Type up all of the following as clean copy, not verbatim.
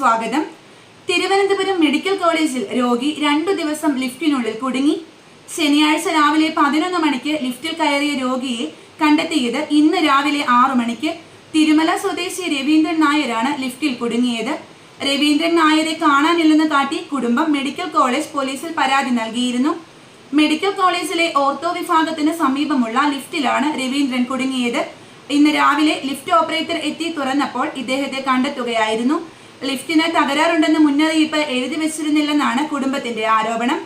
സ്വാഗതം. തിരുവനന്തപുരം മെഡിക്കൽ കോളേജിൽ രോഗി 2 ദിവസം ലിഫ്റ്റിനുള്ളിൽ കുടുങ്ങി. ശനിയാഴ്ച രാവിലെ 11 മണിക്ക് ലിഫ്റ്റിൽ കയറിയ രോഗിയെ കണ്ടെത്തിയത് ഇന്ന് രാവിലെ 6 മണിക്ക്. തിരുമല സ്വദേശി രവീന്ദ്രൻ നായരാണ് ലിഫ്റ്റിൽ കുടുങ്ങിയത്. രവീന്ദ്രൻ നായരെ കാണാനില്ലെന്ന് കാട്ടി കുടുംബം മെഡിക്കൽ കോളേജ് പോലീസിൽ പരാതി നൽകിയിരുന്നു. മെഡിക്കൽ കോളേജിലെ ഓർത്തോ വിഭാഗത്തിന് സമീപമുള്ള ലിഫ്റ്റിലാണ് രവീന്ദ്രൻ കുടുങ്ങിയത്. ഇന്ന് രാവിലെ ലിഫ്റ്റ് ഓപ്പറേറ്റർ എത്തി തുറന്നപ്പോൾ ഇദ്ദേഹത്തെ കണ്ടെത്തുകയായിരുന്നു. ലിഫ്റ്റിന് തകരാറുണ്ടെന്ന് മുന്നറിയിപ്പ് എഴുതി വെച്ചിരുന്നില്ലെന്നാണ് കുടുംബത്തിന്റെ ആരോപണം.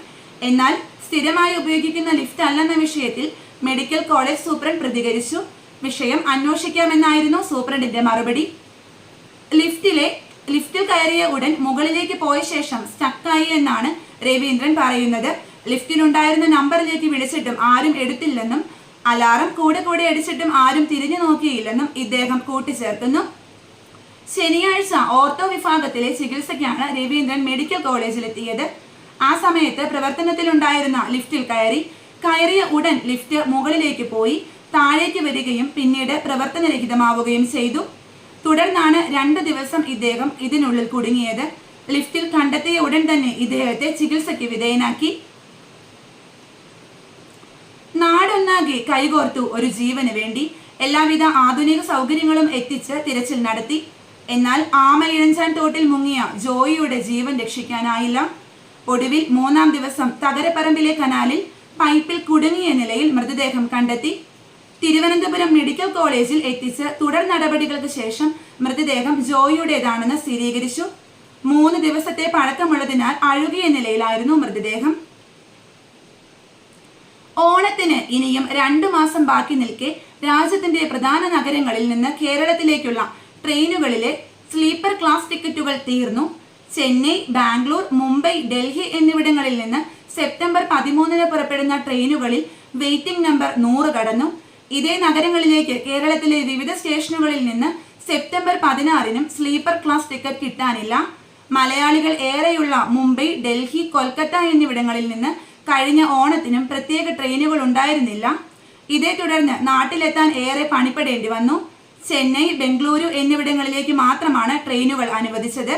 എന്നാൽ സ്ഥിരമായി ഉപയോഗിക്കുന്ന ലിഫ്റ്റ് അല്ലെന്ന വിഷയത്തിൽ മെഡിക്കൽ കോളേജ് സൂപ്രണ്ട് പ്രതികരിച്ചു. വിഷയം അന്വേഷിക്കാമെന്നായിരുന്നു സൂപ്രണ്ടിന്റെ മറുപടി. ലിഫ്റ്റിൽ കയറിയ ഉടൻ മുകളിലേക്ക് പോയ ശേഷം സ്റ്റക്കായി എന്നാണ് രവീന്ദ്രൻ പറയുന്നത്. ലിഫ്റ്റിനുണ്ടായിരുന്ന നമ്പറിലേക്ക് വിളിച്ചിട്ടും ആരും എടുത്തില്ലെന്നും അലാറം കൂടെ അടിച്ചിട്ടും ആരും തിരിഞ്ഞു നോക്കിയില്ലെന്നും ഇദ്ദേഹം കൂട്ടിച്ചേർക്കുന്നു. ശനിയാഴ്ച ഓർത്തോ വിഭാഗത്തിലെ ചികിത്സയ്ക്കാണ് രവീന്ദ്രൻ മെഡിക്കൽ കോളേജിലെത്തിയത്. ആ സമയത്ത് പ്രവർത്തനത്തിലുണ്ടായിരുന്ന ലിഫ്റ്റിൽ കയറിയ ഉടൻ ലിഫ്റ്റ് മുകളിലേക്ക് പോയി താഴേക്ക് വരികയും പിന്നീട് പ്രവർത്തനരഹിതമാവുകയും ചെയ്തു. തുടർന്നാണ് 2 ദിവസം ഇദ്ദേഹം ഇതിനുള്ളിൽ കുടുങ്ങിയത്. ലിഫ്റ്റിൽ കണ്ടെത്തിയ ഉടൻ തന്നെ ഇദ്ദേഹത്തെ ചികിത്സയ്ക്ക് വിധേയനാക്കി. നാടൊന്നാകെ കൈകോർത്തു ഒരു ജീവന് വേണ്ടി. എല്ലാവിധ ആധുനിക സൗകര്യങ്ങളും എത്തിച്ച് തിരച്ചിൽ നടത്തി. എന്നാൽ ആമയിഴഞ്ചാൻ തോട്ടിൽ മുങ്ങിയ ജോയിയുടെ ജീവൻ രക്ഷിക്കാനായില്ല. ഒടുവിൽ 3-ാം ദിവസം തകരപ്പറമ്പിലെ കനാലിൽ പൈപ്പിൽ കുടുങ്ങിയ നിലയിൽ മൃതദേഹം കണ്ടെത്തി. തിരുവനന്തപുരം മെഡിക്കൽ കോളേജിൽ എത്തിച്ച് തുടർ നടപടികൾക്ക് ശേഷം മൃതദേഹം ജോയിയുടേതാണെന്ന് സ്ഥിരീകരിച്ചു. 3 ദിവസത്തെ പഴക്കമുള്ളതിനാൽ അഴുകിയ നിലയിലായിരുന്നു മൃതദേഹം. ഓണത്തിന് ഇനിയും 2 മാസം ബാക്കി നിൽക്കെ രാജ്യത്തിന്റെ പ്രധാന നഗരങ്ങളിൽ നിന്ന് കേരളത്തിലേക്കുള്ള ട്രെയിനുകളിലെ സ്ലീപ്പർ ക്ലാസ് ടിക്കറ്റുകൾ തീർന്നു. ചെന്നൈ, ബാംഗ്ലൂർ, മുംബൈ, ഡൽഹി എന്നിവിടങ്ങളിൽ നിന്ന് സെപ്റ്റംബർ 13-ന് പുറപ്പെടുന്ന ട്രെയിനുകളിൽ വെയിറ്റിംഗ് നമ്പർ 100 കടന്നു. ഇതേ നഗരങ്ങളിലേക്ക് കേരളത്തിലെ വിവിധ സ്റ്റേഷനുകളിൽ നിന്ന് സെപ്റ്റംബർ 16-നും സ്ലീപ്പർ ക്ലാസ് ടിക്കറ്റ് കിട്ടാനില്ല. മലയാളികൾ ഏറെയുള്ള മുംബൈ, ഡൽഹി, കൊൽക്കത്ത എന്നിവിടങ്ങളിൽ നിന്ന് കഴിഞ്ഞ ഓണത്തിനും പ്രത്യേക ട്രെയിനുകൾ ഉണ്ടായിരുന്നില്ല. ഇതേ തുടർന്ന് നാട്ടിലെത്താൻ ഏറെ പണിപ്പെടേണ്ടി വന്നു. ചെന്നൈ, ബംഗളൂരു എന്നിവിടങ്ങളിലേക്ക് മാത്രമാണ് ട്രെയിനുകൾ അനുവദിച്ചത്.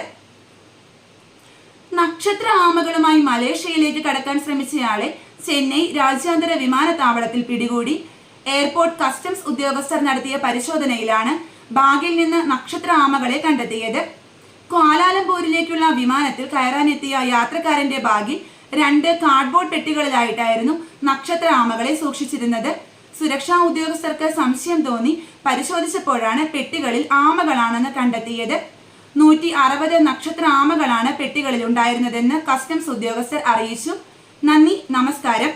നക്ഷത്ര ആമകളുമായി മലേഷ്യയിലേക്ക് കടക്കാൻ ശ്രമിച്ചയാളെ ചെന്നൈ രാജ്യാന്തര വിമാനത്താവളത്തിൽ പിടികൂടി. എയർപോർട്ട് കസ്റ്റംസ് ഉദ്യോഗസ്ഥർ നടത്തിയ പരിശോധനയിലാണ് ബാഗിൽ നിന്ന് നക്ഷത്ര ആമകളെ കണ്ടെത്തിയത്. ക്വാലാലംപൂരിലേക്കുള്ള വിമാനത്തിൽ കയറാനെത്തിയ യാത്രക്കാരന്റെ ബാഗിൽ 2 കാർഡ്ബോർഡ് പെട്ടികളിലായിട്ടായിരുന്നു നക്ഷത്ര ആമകളെ സൂക്ഷിച്ചിരുന്നത്. സുരക്ഷാ ഉദ്യോഗസ്ഥർക്ക് സംശയം തോന്നി പരിശോധിച്ചപ്പോഴാണ് പെട്ടികളിൽ ആമകളാണെന്ന് കണ്ടെത്തിയത്. 160 നക്ഷത്ര ആമകളാണ് പെട്ടികളിൽ ഉണ്ടായിരുന്നതെന്ന് കസ്റ്റംസ് ഉദ്യോഗസ്ഥർ അറിയിച്ചു. നന്ദി, നമസ്കാരം.